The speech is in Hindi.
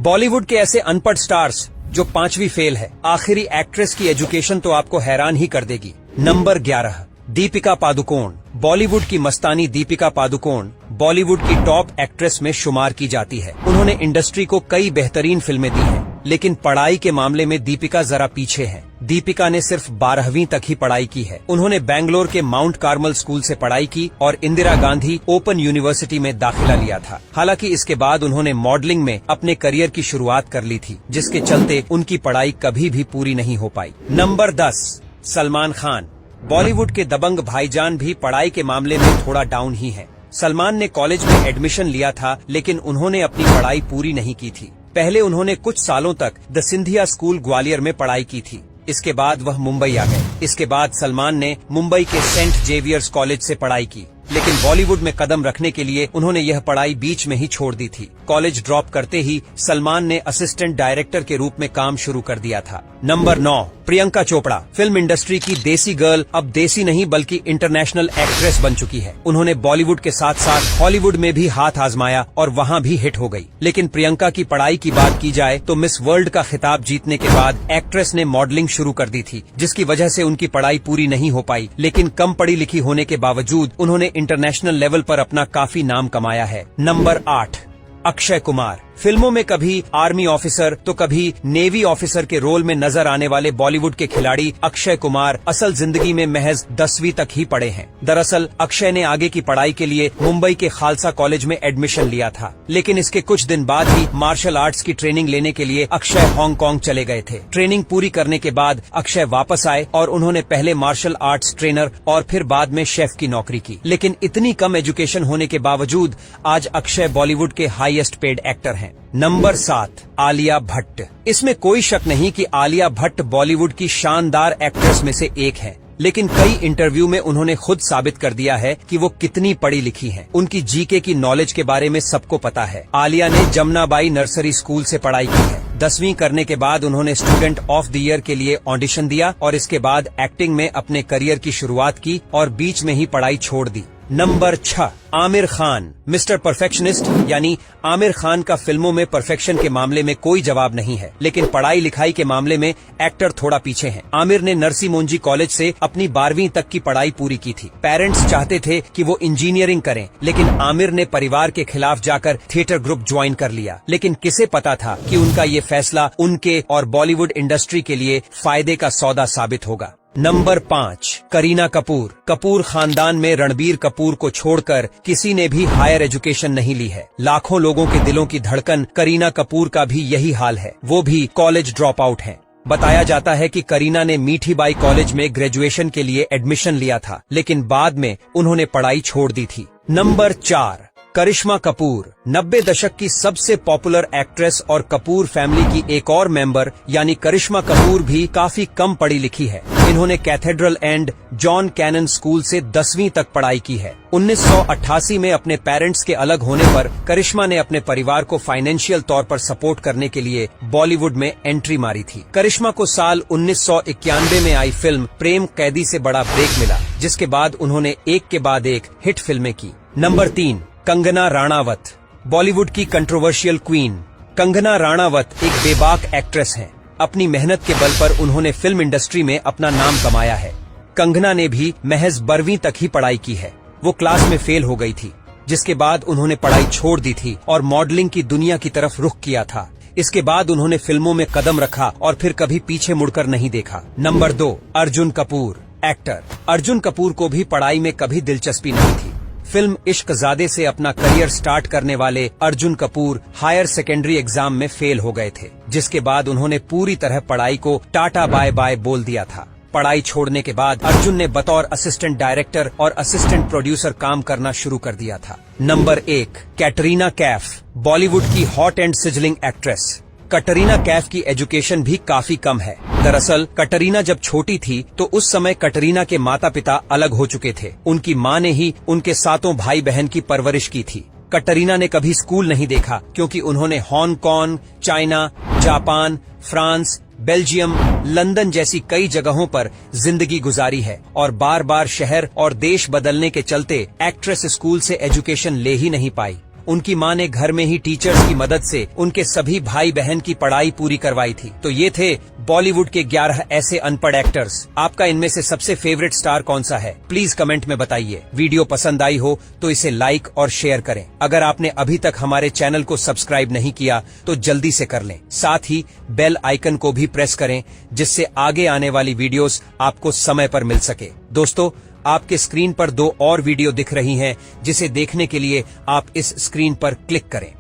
बॉलीवुड के ऐसे अनपढ़ स्टार्स जो 5वीं फेल है, आखिरी एक्ट्रेस की एजुकेशन तो आपको हैरान ही कर देगी। नंबर 11, दीपिका पादुकोण। बॉलीवुड की मस्तानी दीपिका पादुकोण बॉलीवुड की टॉप एक्ट्रेस में शुमार की जाती है। उन्होंने इंडस्ट्री को कई बेहतरीन फिल्में दी हैं, लेकिन पढ़ाई के मामले में दीपिका जरा पीछे है। दीपिका ने सिर्फ 12वीं तक ही पढ़ाई की है। उन्होंने बेंगलोर के माउंट कार्मल स्कूल से पढ़ाई की और इंदिरा गांधी ओपन यूनिवर्सिटी में दाखिला लिया था। हालांकि इसके बाद उन्होंने मॉडलिंग में अपने करियर की शुरुआत कर ली थी, जिसके चलते उनकी पढ़ाई कभी भी पूरी नहीं हो पाई। नंबर 10, सलमान खान। बॉलीवुड के दबंग भाईजान भी पढ़ाई के मामले में थोड़ा डाउन ही है। सलमान ने कॉलेज में एडमिशन लिया था, लेकिन उन्होंने अपनी पढ़ाई पूरी नहीं की थी। पहले उन्होंने कुछ सालों तक द सिंधिया स्कूल ग्वालियर में पढ़ाई की थी। इसके बाद वह मुंबई आ गए। इसके बाद सलमान ने मुंबई के सेंट जेवियर्स कॉलेज से पढ़ाई की, लेकिन बॉलीवुड में कदम रखने के लिए उन्होंने यह पढ़ाई बीच में ही छोड़ दी थी। कॉलेज ड्रॉप करते ही सलमान ने असिस्टेंट डायरेक्टर के रूप में काम शुरू कर दिया था। Number 9, Priyanka Chopra. Film industry की देसी गर्ल अब देसी नहीं बल्कि इंटरनेशनल एक्ट्रेस बन चुकी है। उन्होंने बॉलीवुड के साथ साथ हॉलीवुड में भी हाथ आजमाया और वहाँ भी हिट हो गई। लेकिन प्रियंका की पढ़ाई की बात की जाए तो मिस वर्ल्ड का खिताब जीतने के बाद एक्ट्रेस ने मॉडलिंग शुरू कर दी थी, जिसकी वजह से उनकी पढ़ाई पूरी नहीं हो पाई। लेकिन कम पढ़ी लिखी होने के बावजूद उन्होंने इंटरनेशनल लेवल पर अपना काफी नाम कमाया है। नंबर 8, अक्षय कुमार। फिल्मों में कभी आर्मी ऑफिसर तो कभी नेवी ऑफिसर के रोल में नजर आने वाले बॉलीवुड के खिलाड़ी अक्षय कुमार असल जिंदगी में महज 10वीं तक ही पढ़े हैं। दरअसल अक्षय ने आगे की पढ़ाई के लिए मुंबई के खालसा कॉलेज में एडमिशन लिया था, लेकिन इसके कुछ दिन बाद ही मार्शल आर्ट्स की ट्रेनिंग लेने के लिए अक्षय हांगकांग चले गए थे। ट्रेनिंग पूरी करने के बाद अक्षय वापस आए और उन्होंने पहले मार्शल आर्ट्स ट्रेनर और फिर बाद में शेफ की नौकरी की। लेकिन इतनी कम एजुकेशन होने के बावजूद आज अक्षय बॉलीवुड के हाईएस्ट पेड एक्टर हैं। नंबर 7, आलिया भट्ट। इसमें कोई शक नहीं कि आलिया भट्ट बॉलीवुड की शानदार एक्ट्रेस में से एक है, लेकिन कई इंटरव्यू में उन्होंने खुद साबित कर दिया है कि वो कितनी पढ़ी लिखी हैं। उनकी जीके की नॉलेज के बारे में सबको पता है। आलिया ने जमुनाबाई नर्सरी स्कूल से पढ़ाई की है। 10वीं करने के बाद उन्होंने स्टूडेंट ऑफ द ईयर के लिए ऑडिशन दिया और इसके बाद एक्टिंग में अपने करियर की शुरुआत की और बीच में ही पढ़ाई छोड़ दी। Number 6, Aamir Khan. Mister perfectionist यानी आमिर खान का फिल्मों में परफेक्शन के मामले में कोई जवाब नहीं है, लेकिन पढ़ाई लिखाई के मामले में एक्टर थोड़ा पीछे हैं। आमिर ने नरसी मोंजी कॉलेज से अपनी 12वीं तक की पढ़ाई पूरी की थी। पेरेंट्स चाहते थे कि वो इंजीनियरिंग करें, लेकिन आमिर ने परिवार के खिलाफ जाकर थिएटर ग्रुप ज्वाइन कर लिया। लेकिन किसे पता था कि उनका ये फैसला उनके और बॉलीवुड इंडस्ट्री के लिए फायदे का सौदा साबित होगा। नंबर 5, करीना कपूर। कपूर खानदान में रणबीर कपूर को छोड़कर किसी ने भी हायर एजुकेशन नहीं ली है। लाखों लोगों के दिलों की धड़कन करीना कपूर का भी यही हाल है। वो भी कॉलेज ड्रॉप आउट हैं। बताया जाता है कि करीना ने मीठी बाई कॉलेज में ग्रेजुएशन के लिए एडमिशन लिया था, लेकिन बाद में उन्होंने पढ़ाई छोड़ दी थी। नंबर 4, करिश्मा कपूर। 90 दशक की सबसे पॉपुलर एक्ट्रेस और कपूर फैमिली की एक और मेंबर यानी करिश्मा कपूर भी काफी कम पढ़ी लिखी है। इन्होंने Cathedral and John Connon school से 10वीं तक पढ़ाई की है। 1988 में अपने पेरेंट्स के अलग होने पर करिश्मा ने अपने परिवार को फाइनेंशियल तौर पर सपोर्ट करने के लिए बॉलीवुड में एंट्री मारी थी। करिश्मा को साल 1991 में आई फिल्म प्रेम कैदी से बड़ा ब्रेक मिला, जिसके बाद उन्होंने एक के बाद एक हिट फिल्में की। नंबर 3, कंगना राणावत। बॉलीवुड की कंट्रोवर्शियल क्वीन कंगना राणावत एक बेबाक एक्ट्रेस हैं। अपनी मेहनत के बल पर उन्होंने फिल्म इंडस्ट्री में अपना नाम कमाया है। कंगना ने भी महज 12वीं तक ही पढ़ाई की है। वो क्लास में फेल हो गई थी, जिसके बाद उन्होंने पढ़ाई छोड़ दी थी और मॉडलिंग की दुनिया की तरफ रुख किया था। इसके बाद उन्होंने फिल्मों में कदम रखा और फिर कभी पीछे मुड़कर नहीं देखा। नंबर 2, अर्जुन कपूर। एक्टर अर्जुन कपूर को भी पढ़ाई में कभी दिलचस्पी नहीं थी। फिल्म इश्कजादे से अपना करियर स्टार्ट करने वाले Arjun Kapoor higher secondary exam में फेल हो गए थे, जिसके बाद उन्होंने पूरी तरह पढ़ाई को टाटा बाय बाय बोल दिया था। पढ़ाई छोड़ने के बाद अर्जुन ने बतौर असिस्टेंट डायरेक्टर और असिस्टेंट प्रोड्यूसर काम करना शुरू कर दिया था। नंबर 1, कैटरीना कैफ। बॉलीवुड की hot and sizzling actress Katrina Kaif की एजुकेशन भी काफी कम है। दरअसल कटरीना जब छोटी थी तो उस समय कटरीना के माता पिता अलग हो चुके थे। उनकी माँ ने ही उनके 7 भाई बहन की परवरिश की थी। कटरीना ने कभी स्कूल नहीं देखा, क्योंकि उन्होंने Hong Kong, China, Japan, France, Belgium, London जैसी कई जगहों पर जिंदगी गुजारी है और बार बार शहर और देश बदलने के चलते एक्ट्रेस स्कूल से एजुकेशन ले ही नहीं पाई। उनकी माँ ने घर में ही टीचर्स की मदद से उनके सभी भाई बहन की पढ़ाई पूरी करवाई थी। तो ये थे बॉलीवुड के 11 ऐसे अनपढ़ एक्टर्स। आपका इनमें से सबसे फेवरेट स्टार कौन सा है, प्लीज कमेंट में बताइए। वीडियो पसंद आई हो तो इसे लाइक और शेयर करें। अगर आपने अभी तक हमारे चैनल को सब्सक्राइब नहीं किया तो जल्दी से कर लें। साथ ही बेल आइकन को भी प्रेस करें, जिससे आगे आने वाली वीडियोस आपको समय पर मिल सके। दोस्तों, आपके स्क्रीन पर 2 और वीडियो दिख रही हैं, जिसे देखने के लिए आप इस स्क्रीन पर क्लिक करें।